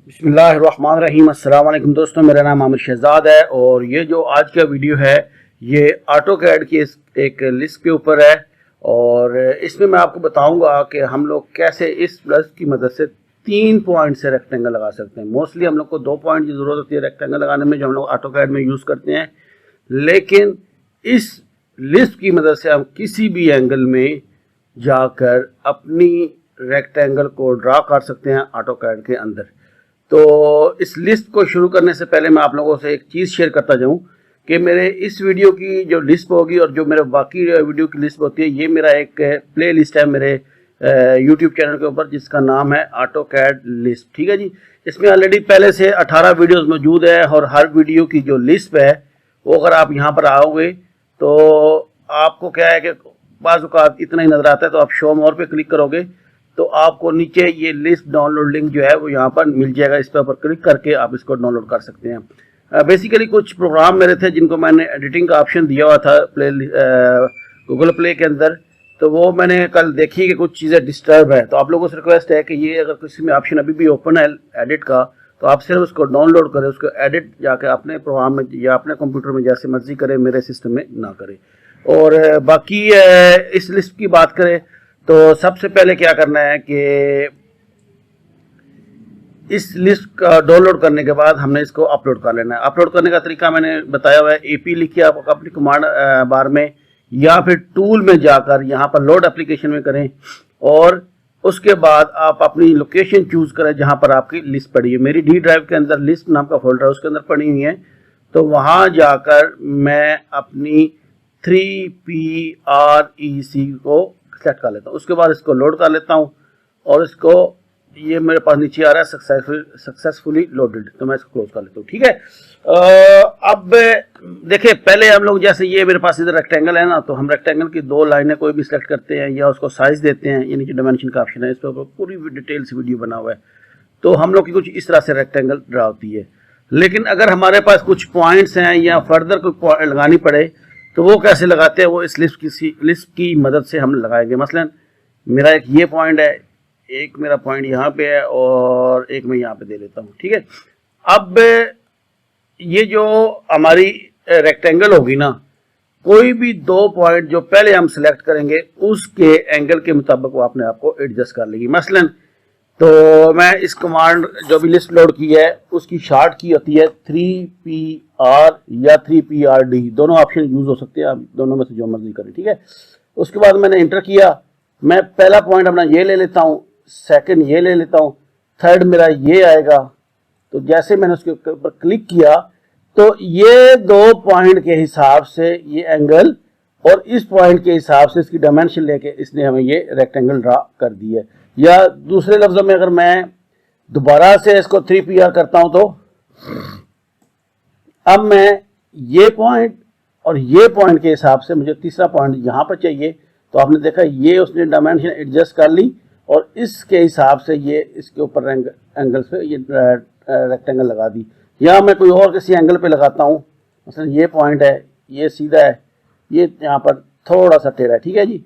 बिस्मिल्लाहिर्रहमानिर्रहीम। अस्सलाम वालेकुम दोस्तों, मेरा नाम आमिर शहजाद है और ये जो आज का वीडियो है ये ऑटोकैड की एक लिस्ट के ऊपर है। और इसमें मैं आपको बताऊंगा कि हम लोग कैसे इस प्लस की मदद से 3 पॉइंट से रेक्टेंगल लगा सकते हैं। मोस्टली हम लोग को 2 पॉइंट की ज़रूरत होती है रेक्टेंगल लगाने में, जो हम लोग ऑटोकैड में यूज़ करते हैं। लेकिन इस लिस्ट की मदद से हम किसी भी एंगल में जाकर अपनी रेक्टेंगल को ड्रा कर सकते हैं ऑटोकैड के अंदर। तो इस लिस्ट को शुरू करने से पहले मैं आप लोगों से एक चीज़ शेयर करता जाऊं कि मेरे इस वीडियो की जो लिस्ट होगी और जो मेरे बाकी वीडियो की लिस्ट होती है, ये मेरा एक प्ले लिस्ट है मेरे यूट्यूब चैनल के ऊपर, जिसका नाम है ऑटोकैड लिस्ट। ठीक है जी। इसमें ऑलरेडी पहले से 18 वीडियोस मौजूद है और हर वीडियो की जो लिस्ट है वो अगर आप यहाँ पर आओगे तो आपको क्या है कि बाज़ औक़ात इतना ही नज़र आता है। तो आप शो मोर पे क्लिक करोगे तो आपको नीचे ये लिस्ट डाउनलोड लिंक जो है वो यहाँ पर मिल जाएगा। इस पर क्लिक करके आप इसको डाउनलोड कर सकते हैं। बेसिकली कुछ प्रोग्राम मेरे थे जिनको मैंने एडिटिंग का ऑप्शन दिया हुआ था गूगल प्ले के अंदर, तो वो मैंने कल देखी कि कुछ चीज़ें डिस्टर्ब है। तो आप लोगों से रिक्वेस्ट है कि ये अगर किसी में ऑप्शन अभी भी ओपन है एडिट का, तो आप सिर्फ उसको डाउनलोड करें, उसको एडिट जाके अपने प्रोग्राम में या अपने कंप्यूटर में जैसे मर्जी करें, मेरे सिस्टम में ना करें। और बाकी इस लिस्ट की बात करें तो सबसे पहले क्या करना है कि इस लिस्ट का डाउनलोड करने के बाद हमने इसको अपलोड कर लेना है। अपलोड करने का तरीका मैंने बताया हुआ है। एपी लिखिए आप अपनी कमांड बार में, या फिर टूल में जाकर यहाँ पर लोड एप्लीकेशन में करें और उसके बाद आप अपनी लोकेशन चूज करें जहाँ पर आपकी लिस्ट पड़ी है। मेरी डी ड्राइव के अंदर लिस्ट नाम का फोल्डर है, उसके अंदर पड़ी हुई है। तो वहाँ जाकर मैं अपनी 3PREC को सेट कर लेता हूँ। उसके बाद इसको लोड कर लेता हूँ और इसको ये मेरे पास नीचे आ रहा है सक्सेसफुली लोडेड, तो मैं इसको क्लोज कर लेता हूँ। ठीक है। अब देखिए, पहले हम लोग जैसे ये मेरे पास इधर रेक्टेंगल है ना, तो हम रेक्टेंगल की 2 लाइनें कोई भी सिलेक्ट करते हैं या उसको साइज देते हैं। ये नीचे डायमेंशन का ऑप्शन है, इस पर पूरी डिटेल से वीडियो बना हुआ है। तो हम लोग की कुछ इस तरह से रेक्टेंगल ड्रा होती है। लेकिन अगर हमारे पास कुछ पॉइंट्स हैं या फर्दर कोई लगानी पड़े तो वो कैसे लगाते हैं, वो इस लिस्ट की मदद से हम लगाएंगे। मसलन मेरा एक ये पॉइंट है, एक मेरा पॉइंट यहाँ पे है और एक मैं यहाँ पे दे लेता हूँ। ठीक है। अब ये जो हमारी रेक्टेंगल होगी ना, कोई भी 2 पॉइंट जो पहले हम सिलेक्ट करेंगे उसके एंगल के मुताबिक वो अपने आप को एडजस्ट कर लेगी। मसलन तो मैं इस कमांड जो भी लिस्ट लोड की है उसकी शॉर्ट की होती है 3PR या 3PRD, दोनों ऑप्शन यूज हो सकते हैं, आप दोनों में से जो मर्जी करें। ठीक है। उसके बाद मैंने इंटर किया, मैं पहला पॉइंट अपना ये ले लेता हूँ, सेकंड ये ले लेता हूँ, थर्ड मेरा ये आएगा। तो जैसे मैंने उसके ऊपर क्लिक किया तो ये 2 पॉइंट के हिसाब से ये एंगल और इस पॉइंट के हिसाब से इसकी डायमेंशन लेके इसने हमें ये रेक्टेंगल ड्रा कर दी है। या दूसरे लफ्जों में अगर मैं दोबारा से इसको 3PR करता हूं तो अब मैं ये पॉइंट और ये पॉइंट के हिसाब से मुझे तीसरा पॉइंट यहां पर चाहिए, तो आपने देखा ये उसने डायमेंशन एडजस्ट कर ली और इसके हिसाब से ये इसके ऊपर एंगल्स पे ये रेक्टेंगल लगा दी। या मैं कोई और किसी एंगल पे लगाता हूं, मतलब ये पॉइंट है, ये सीधा है, ये यहाँ पर थोड़ा सा टेढ़ा है। ठीक है जी।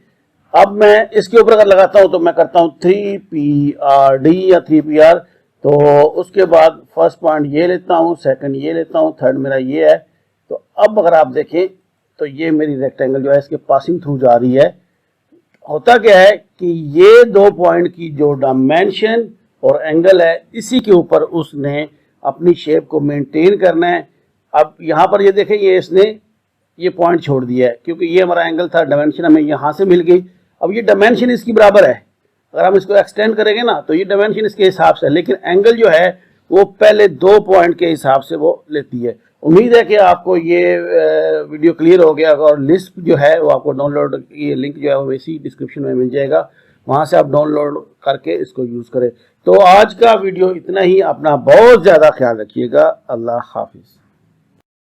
अब मैं इसके ऊपर अगर लगाता हूं तो मैं करता हूं 3PRD या 3PR, तो उसके बाद फर्स्ट पॉइंट ये लेता हूं, सेकंड ये लेता हूं, थर्ड मेरा ये है। तो अब अगर आप देखें तो ये मेरी रेक्टेंगल जो है इसके पासिंग थ्रू जा रही है। होता क्या है कि ये 2 पॉइंट की जो डायमेंशन और एंगल है इसी के ऊपर उसने अपनी शेप को मेंटेन करना है। अब यहाँ पर ये देखें, ये इसने ये पॉइंट छोड़ दिया है क्योंकि ये हमारा एंगल था, डायमेंशन हमें यहाँ से मिल गई। अब ये डायमेंशन इसकी बराबर है, अगर हम इसको एक्सटेंड करेंगे ना तो ये डायमेंशन इसके हिसाब से, लेकिन एंगल जो है वो पहले 2 पॉइंट के हिसाब से वो लेती है। उम्मीद है कि आपको ये वीडियो क्लियर हो गया और लिस्ट जो है वो आपको डाउनलोड, ये लिंक जो है वो इसी डिस्क्रिप्शन में मिल जाएगा, वहाँ से आप डाउनलोड करके इसको यूज़ करें। तो आज का वीडियो इतना ही। अपना बहुत ज़्यादा ख्याल रखिएगा। अल्लाह हाफिज़।